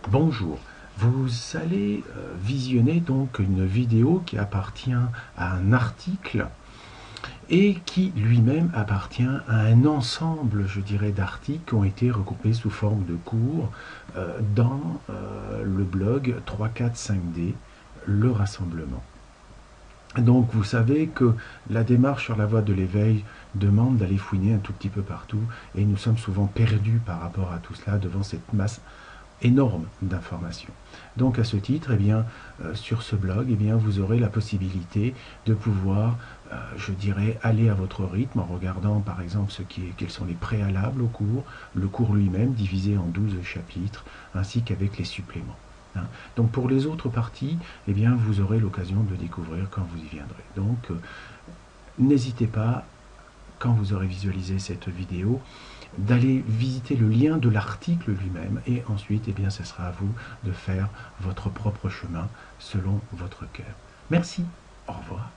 Bonjour, vous allez visionner donc une vidéo qui appartient à un article et qui lui-même appartient à un ensemble, je dirais, d'articles qui ont été regroupés sous forme de cours dans le blog 345D, le rassemblement. Donc vous savez que la démarche sur la voie de l'éveil demande d'aller fouiner un tout petit peu partout et nous sommes souvent perdus par rapport à tout cela devant cette masse énorme d'informations. Donc à ce titre, sur ce blog, vous aurez la possibilité de pouvoir, je dirais, aller à votre rythme en regardant par exemple quels sont les préalables au cours, le cours lui-même divisé en 12 chapitres, ainsi qu'avec les suppléments. Donc pour les autres parties, vous aurez l'occasion de découvrir quand vous y viendrez. Donc n'hésitez pas, quand vous aurez visualisé cette vidéo, d'aller visiter le lien de l'article lui-même et ensuite, ce sera à vous de faire votre propre chemin selon votre cœur. Merci, au revoir.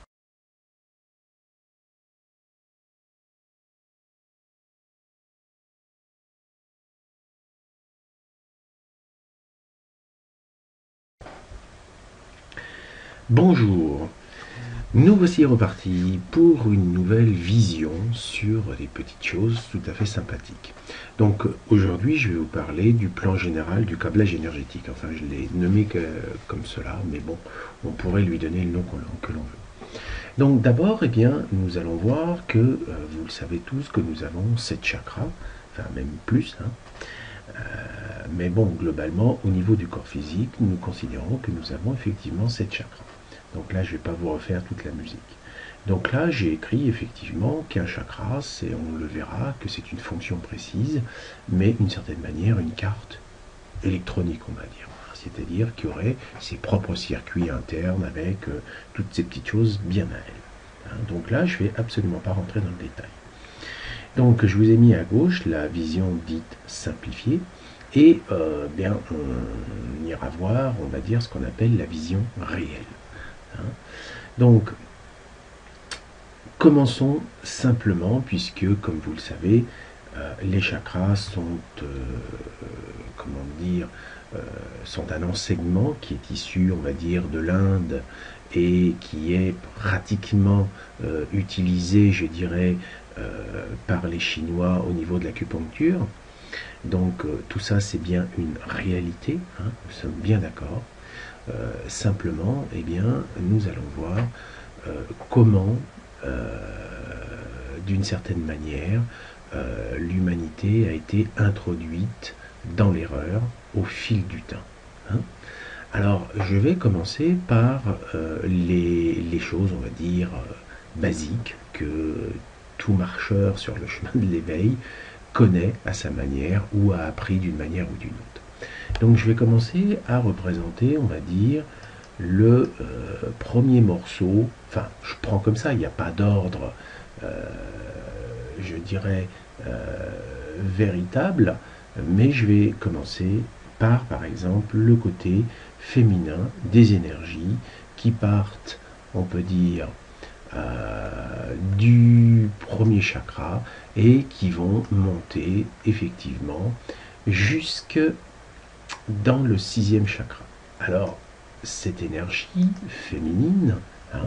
Bonjour, nous voici repartis pour une nouvelle vision sur des petites choses tout à fait sympathiques. Donc aujourd'hui je vais vous parler du plan général du câblage énergétique. Enfin je l'ai nommé comme cela, mais bon, on pourrait lui donner le nom que l'on veut. Donc d'abord, nous allons voir que, vous le savez tous, que nous avons 7 chakras, enfin même plus, mais bon, globalement, au niveau du corps physique, nous considérons que nous avons effectivement 7 chakras. Donc là, je ne vais pas vous refaire toute la musique. Donc là, j'ai écrit effectivement qu'un chakra, on le verra, que c'est une fonction précise, mais d'une certaine manière, une carte électronique, on va dire. C'est-à-dire qu'il y aurait ses propres circuits internes avec toutes ces petites choses bien à elle. Donc là, je ne vais absolument pas rentrer dans le détail. Donc je vous ai mis à gauche la vision dite simplifiée, et on ira voir, on va dire, ce qu'on appelle la vision réelle. Donc, commençons simplement, puisque, comme vous le savez, les chakras sont, sont un enseignement qui est issu, on va dire, de l'Inde et qui est pratiquement utilisé, je dirais, par les Chinois au niveau de l'acupuncture. Donc tout ça, c'est bien une réalité, nous sommes bien d'accord. Simplement, nous allons voir comment, d'une certaine manière, l'humanité a été introduite dans l'erreur au fil du temps. Alors, je vais commencer par les choses, on va dire, basiques que tout marcheur sur le chemin de l'éveil connaît à sa manière ou a appris d'une manière ou d'une autre. Donc je vais commencer à représenter, on va dire, le premier morceau. Enfin, je prends comme ça, il n'y a pas d'ordre, je dirais, véritable, mais je vais commencer par exemple, le côté féminin des énergies qui partent, on peut dire, du premier chakra et qui vont monter effectivement jusque dans le 6e chakra. Alors, cette énergie féminine,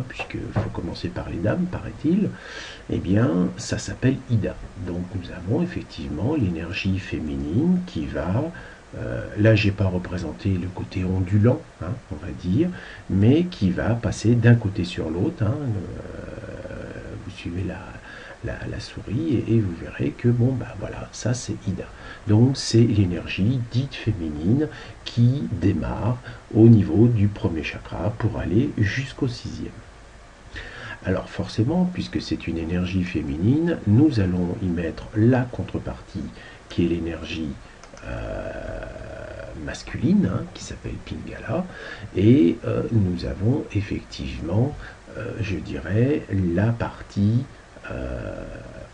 puisqu'il faut commencer par les dames, paraît-il, ça s'appelle Ida. Donc nous avons effectivement l'énergie féminine qui va, là j'ai pas représenté le côté ondulant, on va dire, mais qui va passer d'un côté sur l'autre. Vous suivez la souris et vous verrez que voilà, ça c'est Ida. Donc c'est l'énergie dite féminine qui démarre au niveau du premier chakra pour aller jusqu'au 6e. Alors forcément, puisque c'est une énergie féminine, nous allons y mettre la contrepartie qui est l'énergie masculine, qui s'appelle Pingala, et nous avons effectivement, je dirais, la partie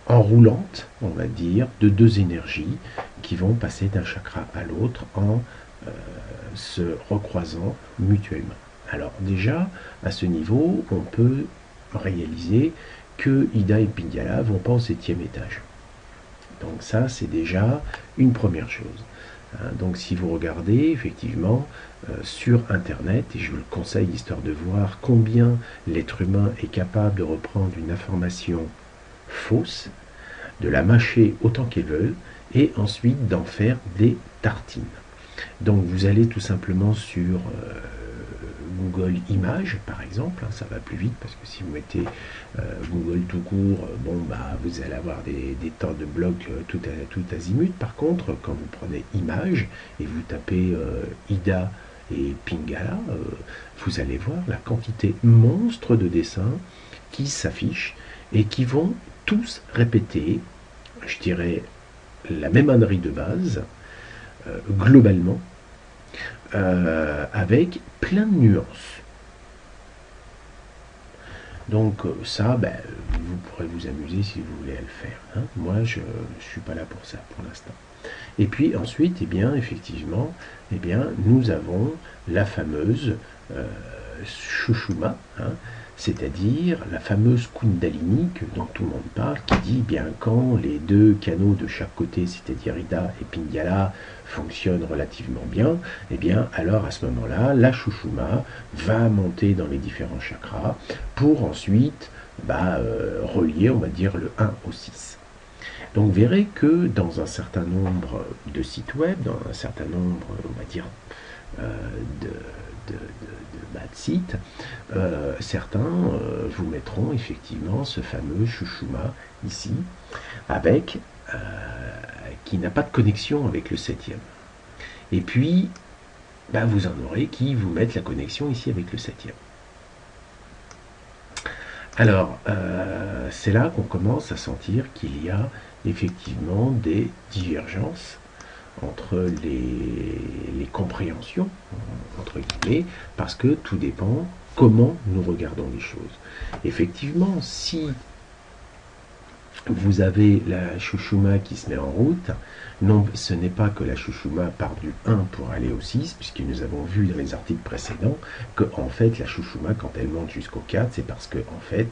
enroulante, on va dire, de deux énergies qui vont passer d'un chakra à l'autre en se recroisant mutuellement. Alors déjà, à ce niveau, on peut réaliser que Ida et Pingala ne vont pas au 7e étage. Donc ça, c'est déjà une première chose. hein. Donc si vous regardez effectivement sur Internet, et je vous le conseille histoire de voir combien l'être humain est capable de reprendre une information fausse, de la mâcher autant qu'ils veulent, et ensuite d'en faire des tartines. Donc vous allez tout simplement sur Google Images par exemple, hein, ça va plus vite parce que si vous mettez Google tout court, bon bah vous allez avoir des tas de blocs tout azimut. Par contre, quand vous prenez Images et vous tapez Ida et Pingala, vous allez voir la quantité monstre de dessins qui s'affichent et qui vont tous répéter, je dirais, la même ânerie de base, globalement, avec plein de nuances. Donc ça, ben, vous pourrez vous amuser si vous voulez à le faire, hein. Moi, je ne suis pas là pour ça pour l'instant. Et puis ensuite, eh bien, effectivement, eh bien, nous avons la fameuse Shushuma, hein, c'est-à-dire la fameuse Kundalini dont tout le monde parle, qui dit bien quand les deux canaux de chaque côté, c'est-à-dire Ida et Pingala, fonctionnent relativement bien, eh bien alors à ce moment-là, la Shushuma va monter dans les différents chakras pour ensuite relier, on va dire, le 1 au 6. Donc vous verrez que dans un certain nombre de sites web, dans un certain nombre, on va dire, de sites, certains vous mettront effectivement ce fameux Shushuma ici, avec qui n'a pas de connexion avec le 7e. Et puis, vous en aurez qui vous mettent la connexion ici avec le 7e. Alors, c'est là qu'on commence à sentir qu'il y a effectivement des divergences entre les compréhensions, entre guillemets, parce que tout dépend comment nous regardons les choses. Effectivement, si vous avez la Shushuma qui se met en route, non, ce n'est pas que la Shushuma part du 1 pour aller au 6, puisque nous avons vu dans les articles précédents que en fait la Shushuma, quand elle monte jusqu'au 4, c'est parce que en fait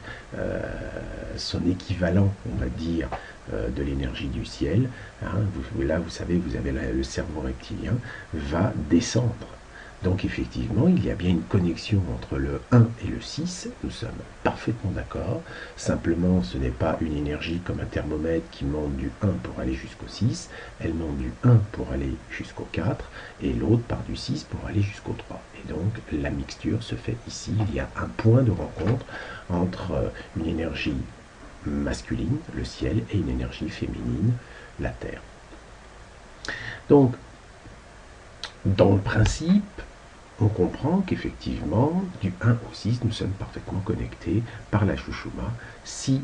son équivalent, on va dire, de l'énergie du ciel, hein, là vous savez, vous avez le cerveau reptilien, va descendre. Donc effectivement, il y a bien une connexion entre le 1 et le 6, nous sommes parfaitement d'accord. Simplement, ce n'est pas une énergie comme un thermomètre qui monte du 1 pour aller jusqu'au 6, elle monte du 1 pour aller jusqu'au 4, et l'autre part du 6 pour aller jusqu'au 3. Et donc, la mixture se fait ici, il y a un point de rencontre entre une énergie masculine, le ciel, et une énergie féminine, la terre. Donc, dans le principe, on comprend qu'effectivement, du 1 au 6, nous sommes parfaitement connectés par la Shushuma, si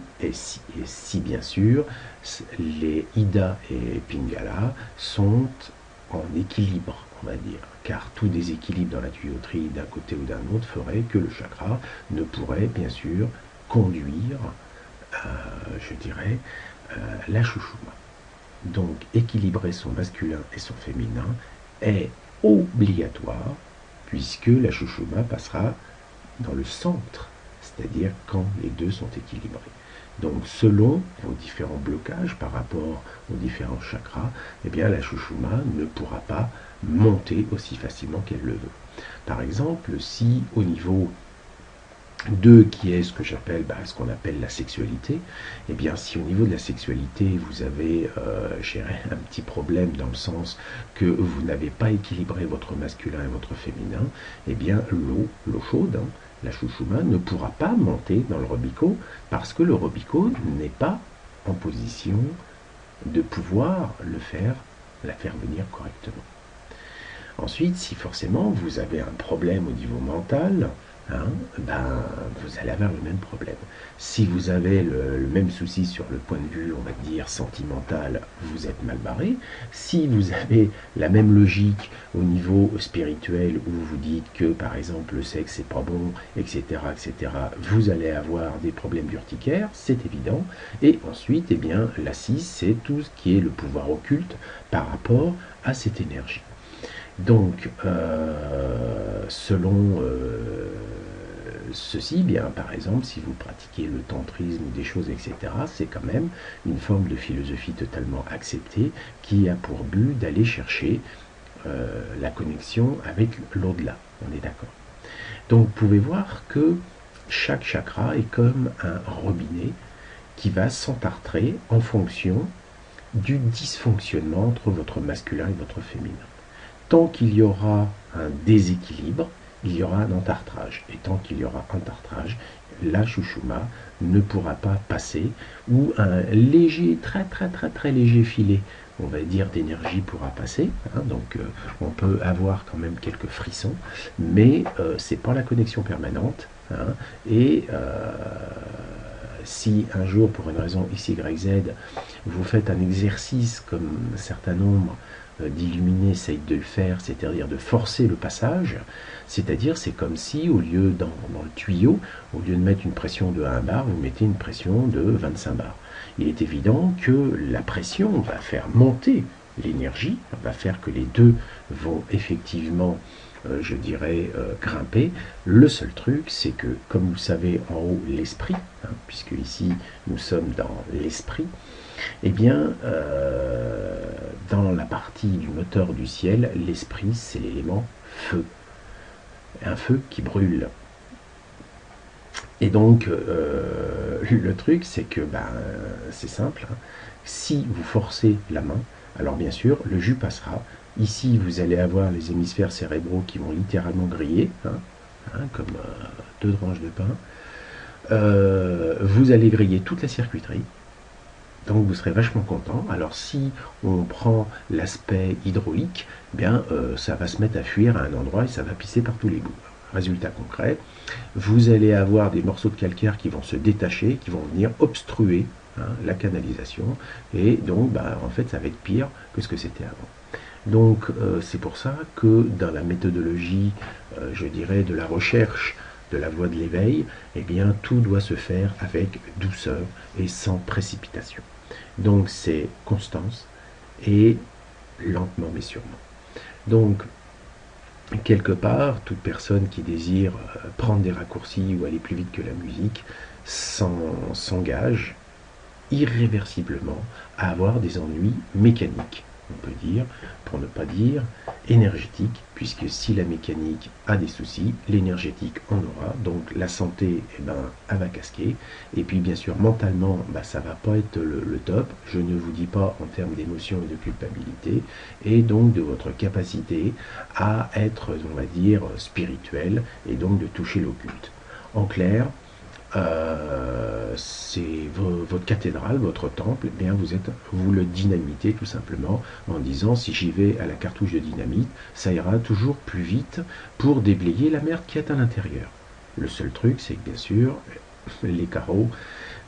bien sûr, les Ida et Pingala sont en équilibre, on va dire, car tout déséquilibre dans la tuyauterie d'un côté ou d'un autre ferait que le chakra ne pourrait bien sûr conduire, je dirais, la Shushuma. Donc, équilibrer son masculin et son féminin est obligatoire, puisque la Shushuma passera dans le centre, c'est-à-dire quand les deux sont équilibrés. Donc selon vos différents blocages par rapport aux différents chakras, eh bien la Shushuma ne pourra pas monter aussi facilement qu'elle le veut. Par exemple, si au niveau 2, qui est ce que j'appelle, ce qu'on appelle la sexualité, et bien si au niveau de la sexualité vous avez un petit problème dans le sens que vous n'avez pas équilibré votre masculin et votre féminin, et bien l'eau chaude, hein, la Shushuma ne pourra pas monter dans le Robico parce que le Robico n'est pas en position de pouvoir la faire venir correctement. Ensuite, si forcément vous avez un problème au niveau mental, hein, vous allez avoir le même problème. Si vous avez le même souci sur le point de vue, on va dire, sentimental, vous êtes mal barré. Si vous avez la même logique au niveau spirituel, où vous dites que, par exemple, le sexe c'est pas bon, etc., etc., vous allez avoir des problèmes d'urticaire, c'est évident. Et ensuite, eh bien, la 6, c'est tout ce qui est le pouvoir occulte par rapport à cette énergie. Donc, selon ceci, bien, par exemple, si vous pratiquez le tantrisme ou des choses, etc., c'est quand même une forme de philosophie totalement acceptée qui a pour but d'aller chercher la connexion avec l'au-delà, on est d'accord. Donc vous pouvez voir que chaque chakra est comme un robinet qui va s'entartrer en fonction du dysfonctionnement entre votre masculin et votre féminin. Tant qu'il y aura un déséquilibre, il y aura un entartrage. Et tant qu'il y aura un entartrage, la chouchouma ne pourra pas passer, ou un léger, très léger filet, on va dire, d'énergie pourra passer. Hein, donc on peut avoir quand même quelques frissons, mais c'est pas la connexion permanente. Hein, et si un jour, pour une raison X, Y, Z, vous faites un exercice comme un certain nombre d'illuminés essayent de le faire, c'est-à-dire de forcer le passage, c'est-à-dire c'est comme si, au lieu dans le tuyau, au lieu de mettre une pression de 1 bar, vous mettez une pression de 25 bars. Il est évident que la pression va faire monter l'énergie, va faire que les deux vont effectivement je dirais, grimper. Le seul truc, c'est que, comme vous savez, en haut, l'esprit, hein, puisque ici, nous sommes dans l'esprit, eh bien, dans la partie du moteur du ciel, l'esprit, c'est l'élément feu. Un feu qui brûle. Et donc, le truc, c'est que, c'est simple, hein, si vous forcez la main, alors bien sûr, le jus passera. Ici, vous allez avoir les hémisphères cérébraux qui vont littéralement griller, comme 2 tranches de pain. Vous allez griller toute la circuiterie, donc vous serez vachement content. Alors si on prend l'aspect hydraulique, eh bien ça va se mettre à fuir à un endroit et ça va pisser par tous les bouts. Résultat concret, vous allez avoir des morceaux de calcaire qui vont se détacher, qui vont venir obstruer la canalisation, et donc en fait ça va être pire que ce que c'était avant. Donc c'est pour ça que dans la méthodologie, je dirais, de la recherche de la voie de l'éveil, eh bien tout doit se faire avec douceur et sans précipitation. Donc c'est constance et lentement mais sûrement. Donc quelque part, toute personne qui désire prendre des raccourcis ou aller plus vite que la musique s'engage irréversiblement à avoir des ennuis mécaniques, on peut dire, pour ne pas dire énergétique, puisque si la mécanique a des soucis, l'énergétique en aura, donc la santé, elle va casquer, et puis bien sûr mentalement, ça va pas être le top, je ne vous dis pas en termes d'émotion et de culpabilité, et donc de votre capacité à être, on va dire, spirituel, et donc de toucher l'occulte. En clair, c'est votre cathédrale, votre temple, eh bien vous le dynamitez tout simplement en disant si j'y vais à la cartouche de dynamite, ça ira toujours plus vite pour déblayer la merde qui est à l'intérieur. Le seul truc, c'est que bien sûr, les carreaux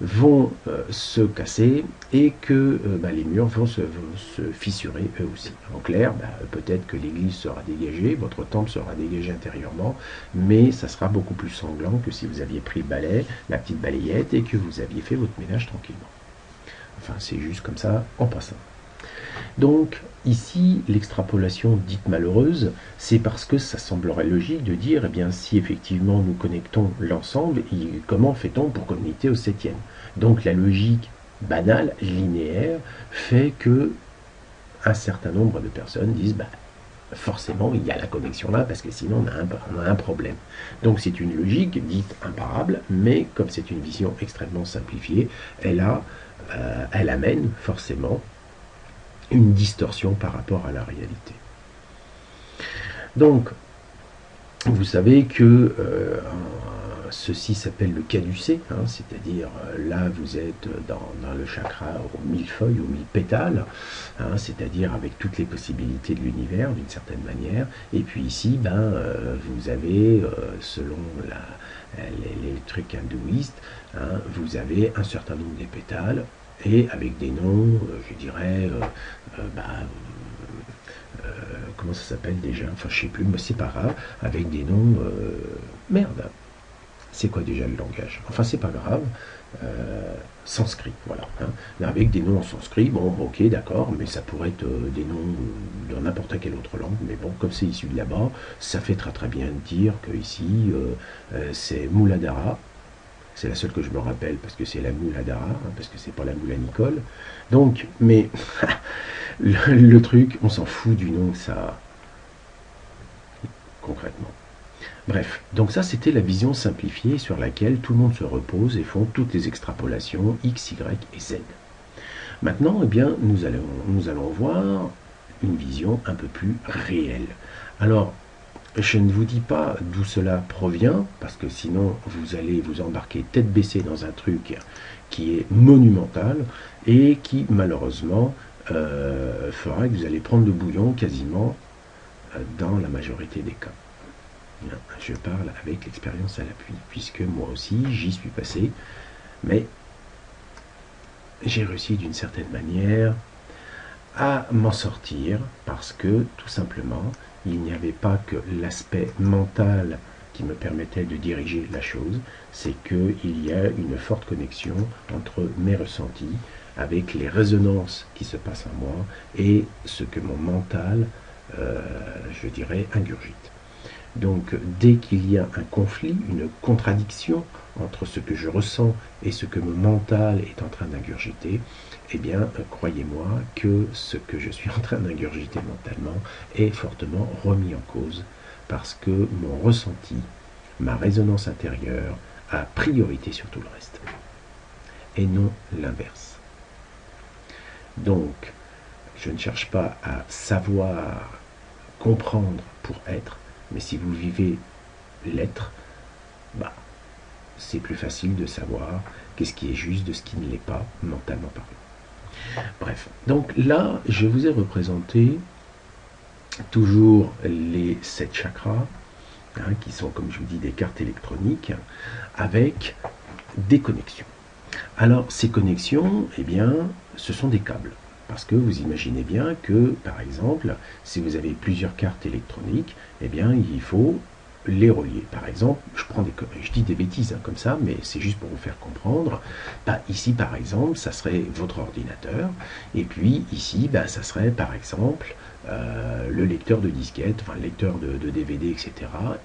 vont se casser et que les murs vont se fissurer eux aussi. En clair, peut-être que l'église sera dégagée, votre temple sera dégagé intérieurement, mais ça sera beaucoup plus sanglant que si vous aviez pris le balai, la petite balayette, et que vous aviez fait votre ménage tranquillement. Enfin, c'est juste comme ça, en passant. Donc, ici, l'extrapolation dite malheureuse, c'est parce que ça semblerait logique de dire, eh bien, si effectivement nous connectons l'ensemble, comment fait-on pour connecter au 7e? Donc, la logique banale, linéaire, fait que un certain nombre de personnes disent, forcément, il y a la connexion là, parce que sinon, on a un problème. Donc, c'est une logique dite imparable, mais comme c'est une vision extrêmement simplifiée, elle amène forcément une distorsion par rapport à la réalité. Donc, vous savez que ceci s'appelle le caducé, c'est-à-dire là vous êtes dans le chakra aux 1000 feuilles, aux 1000 pétales, c'est-à-dire avec toutes les possibilités de l'univers d'une certaine manière, et puis ici, vous avez, selon les trucs hindouistes, vous avez un certain nombre de pétales, et avec des noms, je dirais, comment ça s'appelle déjà, enfin je sais plus, mais c'est pas grave, avec des noms, merde, c'est quoi déjà le langage, enfin c'est pas grave, sanskrit, voilà, avec des noms en sanskrit, bon ok d'accord, mais ça pourrait être des noms dans n'importe quelle autre langue, mais bon, comme c'est issu de là-bas, ça fait très bien dire que ici, c'est Muladhara. C'est la seule que je me rappelle parce que c'est la Muladhara, parce que c'est pas la Moula Donc, mais le truc, on s'en fout du nom que ça a. concrètement. Bref, donc ça c'était la vision simplifiée sur laquelle tout le monde se repose et font toutes les extrapolations X, Y et Z. Maintenant, eh bien, nous allons voir une vision un peu plus réelle. Alors, je ne vous dis pas d'où cela provient, parce que sinon vous allez vous embarquer tête baissée dans un truc qui est monumental et qui malheureusement fera que vous allez prendre le bouillon quasiment dans la majorité des cas. Je parle avec l'expérience à l'appui, puisque moi aussi j'y suis passé, mais j'ai réussi d'une certaine manière à m'en sortir parce que tout simplement il n'y avait pas que l'aspect mental qui me permettait de diriger la chose, c'est qu'il y a une forte connexion entre mes ressentis avec les résonances qui se passent en moi et ce que mon mental, je dirais, ingurgite. Donc dès qu'il y a un conflit, une contradiction entre ce que je ressens et ce que mon mental est en train d'ingurgiter, eh bien croyez-moi que ce que je suis en train d'ingurgiter mentalement est fortement remis en cause parce que mon ressenti, ma résonance intérieure a priorité sur tout le reste et non l'inverse. Donc je ne cherche pas à savoir, comprendre pour être, mais si vous vivez l'être, bah, c'est plus facile de savoir qu'est-ce qui est juste de ce qui ne l'est pas, mentalement parlant. Bref, donc là, je vous ai représenté toujours les 7 chakras, qui sont, comme je vous dis, des cartes électroniques, avec des connexions. Alors, ces connexions, eh bien, ce sont des câbles. Parce que vous imaginez bien que, par exemple, si vous avez plusieurs cartes électroniques, eh bien, il faut les relier. Par exemple, je dis des bêtises comme ça, mais c'est juste pour vous faire comprendre. Bah, ici, par exemple, ça serait votre ordinateur, et puis ici, bah, ça serait, par exemple, le lecteur de disquette, enfin le lecteur de DVD, etc.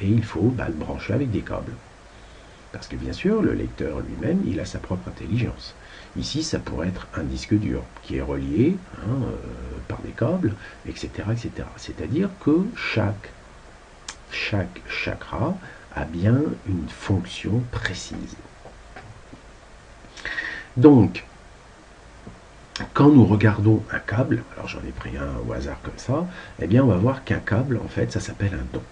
Et il faut le brancher avec des câbles. Parce que bien sûr, le lecteur lui-même, il a sa propre intelligence. Ici, ça pourrait être un disque dur qui est relié par des câbles, etc. etc. C'est-à-dire que chaque chakra a bien une fonction précise. Donc, quand nous regardons un câble, alors j'en ai pris un au hasard comme ça, eh bien on va voir qu'un câble, en fait, ça s'appelle un don.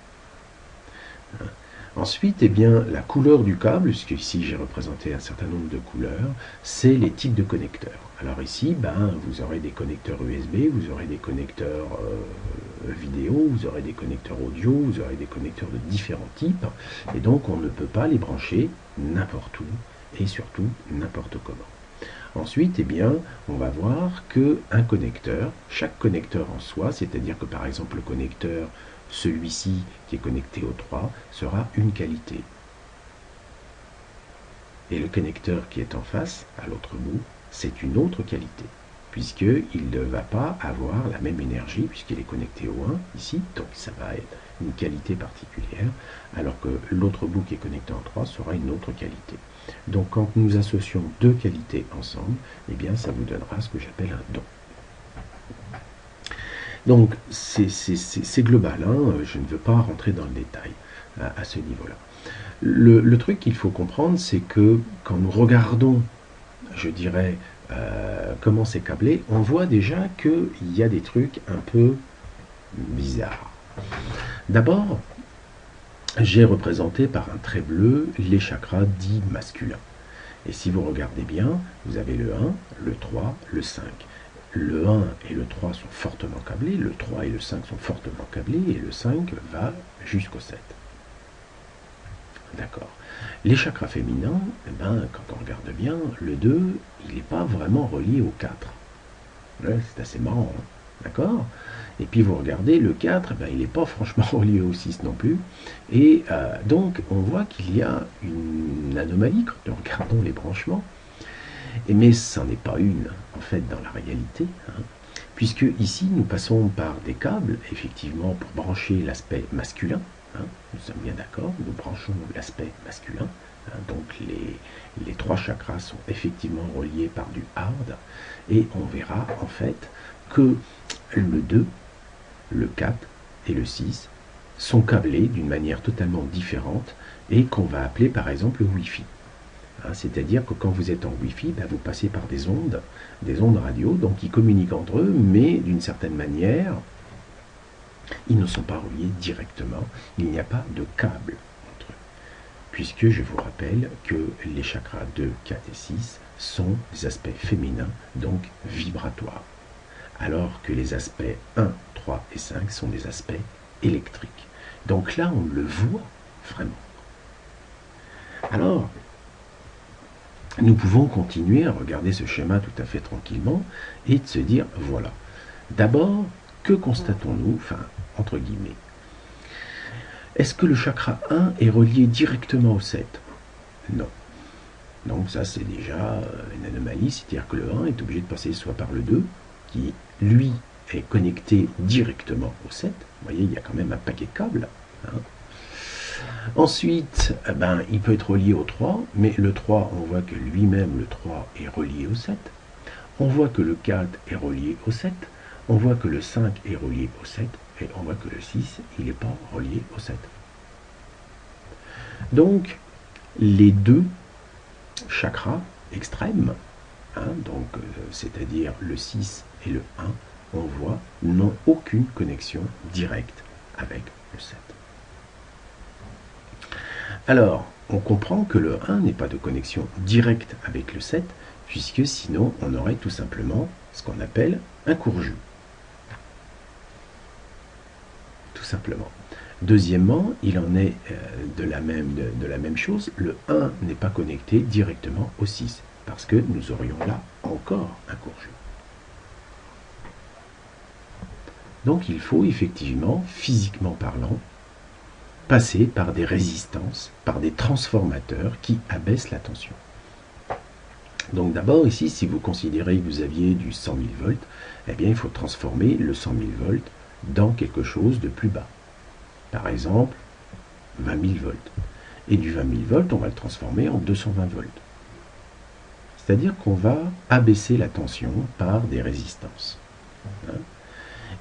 Ensuite, eh bien, la couleur du câble, puisque ici j'ai représenté un certain nombre de couleurs, c'est les types de connecteurs. Alors ici, vous aurez des connecteurs USB, vous aurez des connecteurs vidéo, vous aurez des connecteurs audio, vous aurez des connecteurs de différents types, et donc on ne peut pas les brancher n'importe où, et surtout n'importe comment. Ensuite, eh bien, on va voir qu'un connecteur, chaque connecteur en soi, c'est-à-dire que par exemple le connecteur, celui-ci qui est connecté au 3, sera une qualité. Et le connecteur qui est en face, à l'autre bout, c'est une autre qualité, puisqu'il ne va pas avoir la même énergie, puisqu'il est connecté au 1, ici, donc ça va être une qualité particulière, alors que l'autre bout qui est connecté en 3 sera une autre qualité. Donc quand nous associons deux qualités ensemble, eh bien ça vous donnera ce que j'appelle un don. Donc c'est global, je ne veux pas rentrer dans le détail à ce niveau-là. Le truc qu'il faut comprendre, c'est que quand nous regardons, je dirais, comment c'est câblé, on voit déjà qu'il y a des trucs un peu bizarres. D'abord, j'ai représenté par un trait bleu les chakras dits masculins. Et si vous regardez bien, vous avez le 1, le 3, le 5. Le 1 et le 3 sont fortement câblés, le 3 et le 5 sont fortement câblés, et le 5 va jusqu'au 7. D'accord. Les chakras féminins, quand on regarde bien, le 2, il n'est pas vraiment relié au 4. Ouais, c'est assez marrant, hein. D'accord. Et puis vous regardez, le 4, il n'est pas franchement relié au 6 non plus. Et donc, on voit qu'il y a une anomalie quand nous regardons les branchements. Mais ça n'en est pas une, en fait, dans la réalité. Puisque ici, nous passons par des câbles, effectivement, pour brancher l'aspect masculin. Nous sommes bien d'accord, nous branchons l'aspect masculin. Donc les trois chakras sont effectivement reliés par du hard. Et on verra, en fait, que le 2, le 4 et le 6 sont câblés d'une manière totalement différente et qu'on va appeler par exemple le Wi-Fi. Hein, c'est-à-dire que quand vous êtes en Wi-Fi, vous passez par des ondes radio, donc ils communiquent entre eux, mais d'une certaine manière, ils ne sont pas reliés directement, il n'y a pas de câble entre eux. Puisque je vous rappelle que les chakras 2, 4 et 6 sont des aspects féminins, donc vibratoires. Alors que les aspects 1, 3 et 5 sont des aspects électriques. Donc là, on le voit vraiment. Alors, nous pouvons continuer à regarder ce schéma tout à fait tranquillement et de se dire, voilà, d'abord, que constatons-nous, enfin, entre guillemets, est-ce que le chakra 1 est relié directement au 7? Non. Donc ça, c'est déjà une anomalie, c'est-à-dire que le 1 est obligé de passer soit par le 2, qui, lui, est connecté directement au 7. Vous voyez, il y a quand même un paquet de câbles. Hein. Ensuite, il peut être relié au 3, mais le 3, on voit que lui-même, le 3, est relié au 7. On voit que le 4 est relié au 7. On voit que le 5 est relié au 7. Et on voit que le 6, il n'est pas relié au 7. Donc, les deux chakras extrêmes, c'est-à-dire le 6 et le 1, on voit, n'ont aucune connexion directe avec le 7. Alors, on comprend que le 1 n'est pas de connexion directe avec le 7, puisque sinon on aurait tout simplement ce qu'on appelle un court-jus. Tout simplement. Deuxièmement, il en est de la même chose, le 1 n'est pas connecté directement au 6, parce que nous aurions là encore un court-jus. Donc il faut effectivement, physiquement parlant, passer par des résistances, par des transformateurs qui abaissent la tension. Donc d'abord ici, si vous considérez que vous aviez du 100 000 volts, eh bien il faut transformer le 100 000 volts dans quelque chose de plus bas. Par exemple, 20 000 volts. Et du 20 000 volts, on va le transformer en 220 volts. C'est-à-dire qu'on va abaisser la tension par des résistances. Hein.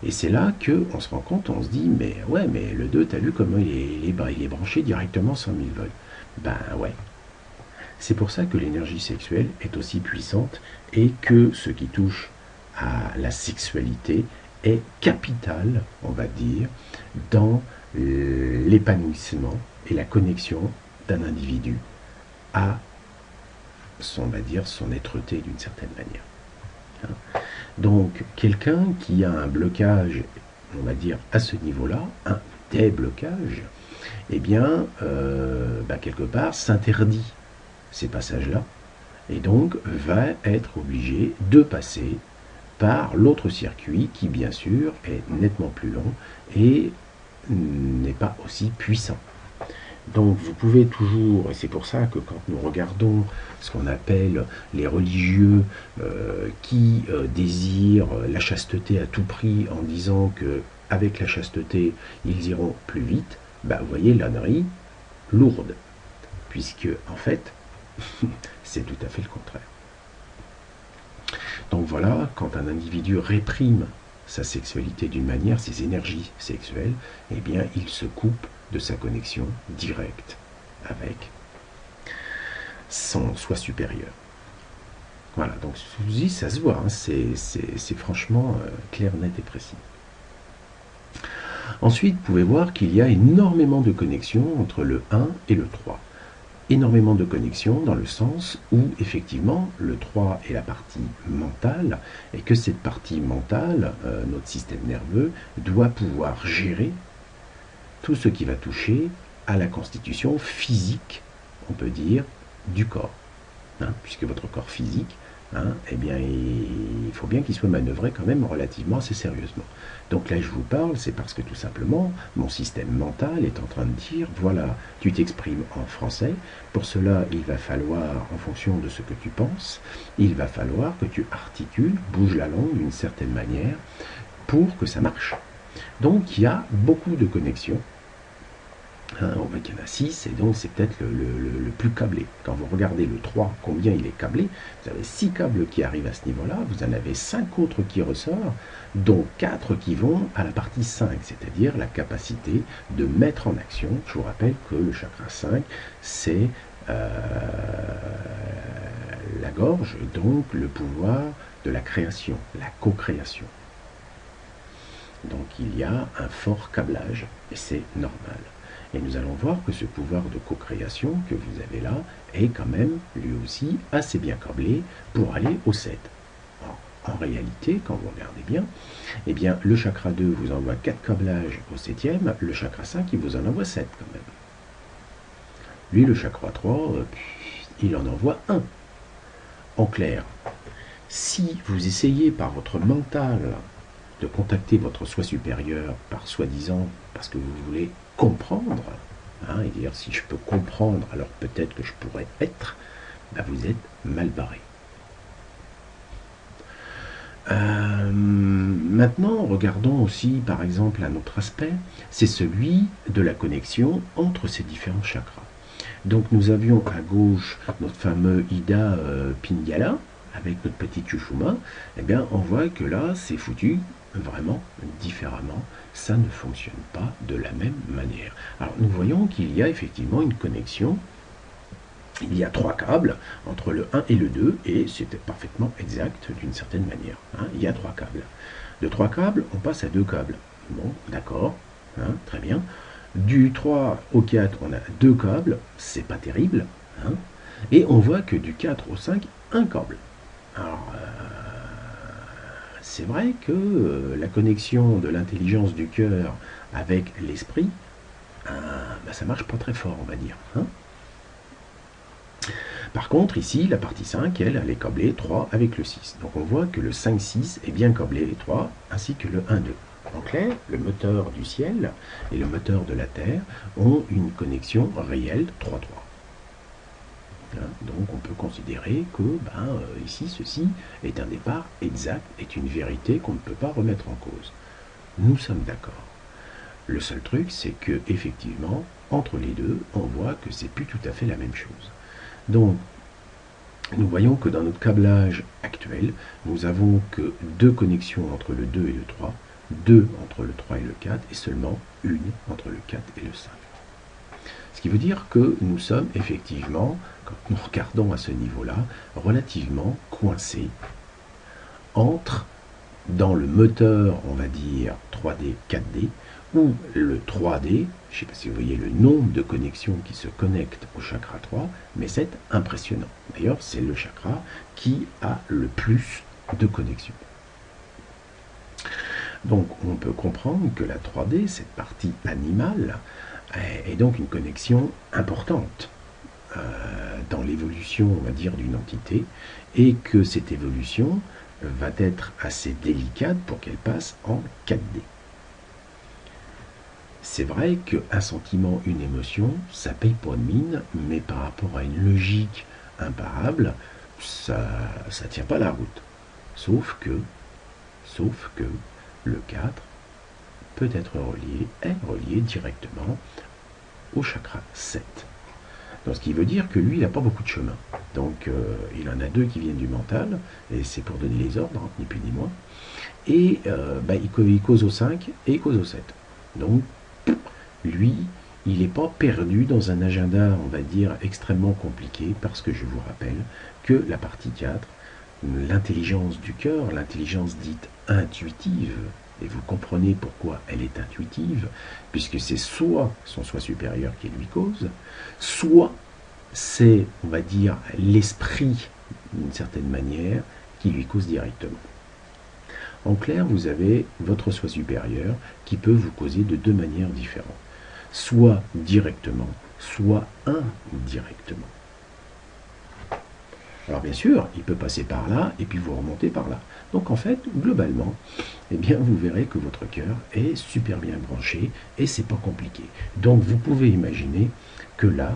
Et c'est là qu'on se rend compte, on se dit, mais ouais, mais le 2, tu as vu comment il est branché directement 100 000 volts. Ben ouais. C'est pour ça que l'énergie sexuelle est aussi puissante et que ce qui touche à la sexualité est capital, on va dire, dans l'épanouissement et la connexion d'un individu à son, on va dire, son être-té d'une certaine manière. Hein. Donc, quelqu'un qui a un blocage, on va dire, à ce niveau-là, un déblocage, eh bien, quelque part, s'interdit ces passages-là, et donc va être obligé de passer par l'autre circuit qui, bien sûr, est nettement plus long et n'est pas aussi puissant. Donc vous pouvez toujours, et c'est pour ça que quand nous regardons ce qu'on appelle les religieux qui désirent la chasteté à tout prix en disant que avec la chasteté ils iront plus vite, vous voyez l'ânerie lourde, puisque en fait c'est tout à fait le contraire. Donc voilà, quand un individu réprime sa sexualité d'une manière, ses énergies sexuelles, eh bien il se coupe de sa connexion directe avec son soi supérieur. Voilà, donc je vous dis, ça se voit, hein, c'est franchement clair, net et précis. Ensuite, vous pouvez voir qu'il y a énormément de connexions entre le 1 et le 3. Énormément de connexions dans le sens où, effectivement, le 3 est la partie mentale, et que cette partie mentale, notre système nerveux, doit pouvoir gérer tout ce qui va toucher à la constitution physique, on peut dire, du corps. Hein, puisque votre corps physique, eh bien, il faut bien qu'il soit manœuvré quand même relativement assez sérieusement. Donc là, je vous parle, c'est parce que tout simplement, mon système mental est en train de dire, voilà, tu t'exprimes en français, pour cela, il va falloir, en fonction de ce que tu penses, il va falloir que tu articules, bouges la langue d'une certaine manière, pour que ça marche. Donc il y a beaucoup de connexions Hein, on voit qu'il y en a 6, et donc c'est peut-être le plus câblé. Quand vous regardez le 3, combien il est câblé, vous avez 6 câbles qui arrivent à ce niveau-là, vous en avez 5 autres qui ressortent, dont 4 qui vont à la partie 5, c'est-à-dire la capacité de mettre en action. Je vous rappelle que le chakra 5, c'est la gorge, donc le pouvoir de la création, la co-création. Donc il y a un fort câblage, et c'est normal. Et nous allons voir que ce pouvoir de co-création que vous avez là est quand même, lui aussi, assez bien câblé pour aller au 7. Alors, en réalité, quand vous regardez bien, eh bien, le chakra 2 vous envoie 4 câblages au 7e, le chakra 5, il vous en envoie 7 quand même. Lui, le chakra 3, il en envoie 1. En clair, si vous essayez par votre mental de contacter votre soi supérieur par soi-disant, parce que vous voulez comprendre, hein, et dire si je peux comprendre, alors peut-être que je pourrais être, ben vous êtes mal barré. Maintenant, regardons aussi par exemple un autre aspect, c'est celui de la connexion entre ces différents chakras. Donc nous avions à gauche notre fameux Ida Pingala, avec notre petit Chushuma, eh bien on voit que là c'est foutu vraiment différemment, ça ne fonctionne pas de la même manière. Alors nous voyons qu'il y a effectivement une connexion, il y a 3 câbles entre le 1 et le 2, et c'était parfaitement exact d'une certaine manière. Hein, il y a 3 câbles. De 3 câbles, on passe à 2 câbles. Bon, d'accord, hein, très bien. Du 3 au 4, on a 2 câbles, c'est pas terrible. Hein, et on voit que du 4 au 5, un câble. Alors, c'est vrai que la connexion de l'intelligence du cœur avec l'esprit, ben, ça marche pas très fort, on va dire. Hein. Par contre, ici, la partie 5, elle est câblée 3 avec le 6. Donc on voit que le 5-6 est bien câblé les 3, ainsi que le 1-2. En clair, le moteur du ciel et le moteur de la Terre ont une connexion réelle 3-3. Donc on peut considérer que ici, ceci est un départ exact, est une vérité qu'on ne peut pas remettre en cause. Nous sommes d'accord. Le seul truc, c'est que effectivement, entre les deux, on voit que c'est plus tout à fait la même chose. Donc, nous voyons que dans notre câblage actuel, nous avons que 2 connexions entre le 2 et le 3, 2 entre le 3 et le 4, et seulement une entre le 4 et le 5. Ce qui veut dire que nous sommes effectivement, quand nous regardons à ce niveau-là, relativement coincés entre, dans le moteur, on va dire 3D, 4D, ou le 3D, je ne sais pas si vous voyez le nombre de connexions qui se connectent au chakra 3, mais c'est impressionnant. D'ailleurs, c'est le chakra qui a le plus de connexions. Donc, on peut comprendre que la 3D, cette partie animale, est donc une connexion importante dans l'évolution, on va dire, d'une entité, et que cette évolution va être assez délicate pour qu'elle passe en 4D. C'est vrai qu'un sentiment, une émotion, ça paye pas de mine, mais par rapport à une logique imparable, ça ne tient pas la route. Sauf que le 4 peut être est relié directement au chakra 7. Donc, ce qui veut dire que lui, il n'a pas beaucoup de chemin. Donc, il en a 2 qui viennent du mental, et c'est pour donner les ordres, ni plus ni moins. Et il cause au 5 et il cause au 7. Donc, lui, il n'est pas perdu dans un agenda, on va dire, extrêmement compliqué, parce que je vous rappelle que la partie 4, l'intelligence du cœur, l'intelligence dite intuitive, et vous comprenez pourquoi elle est intuitive, puisque c'est soit son soi supérieur qui lui cause, soit c'est, on va dire, l'esprit, d'une certaine manière, qui lui cause directement. En clair, vous avez votre soi supérieur qui peut vous causer de 2 manières différentes. Soit directement, soit indirectement. Alors bien sûr, il peut passer par là et puis vous remontez par là. Donc en fait, globalement, eh bien, vous verrez que votre cœur est super bien branché et c'est pas compliqué. Donc vous pouvez imaginer que là,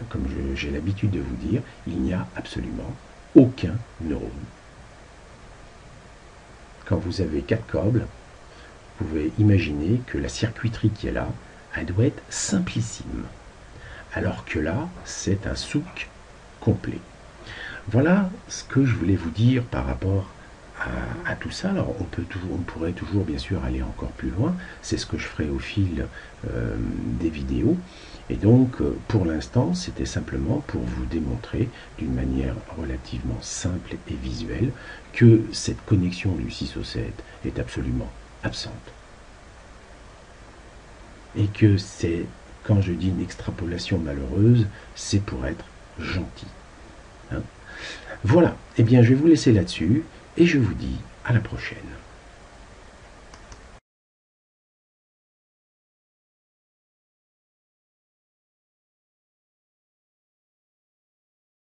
comme j'ai l'habitude de vous dire, il n'y a absolument aucun neurone. Quand vous avez 4 câbles, vous pouvez imaginer que la circuiterie qui est là Elle doit être simplissime. Alors que là, c'est un souk complet. Voilà ce que je voulais vous dire par rapport à tout ça. Alors on pourrait toujours bien sûr aller encore plus loin, c'est ce que je ferai au fil des vidéos. Et donc pour l'instant c'était simplement pour vous démontrer d'une manière relativement simple et visuelle que cette connexion du 6 au 7 est absolument absente. Et que c'est, quand je dis une extrapolation malheureuse, c'est pour être gentil. Hein. Voilà, eh bien je vais vous laisser là-dessus et je vous dis à la prochaine.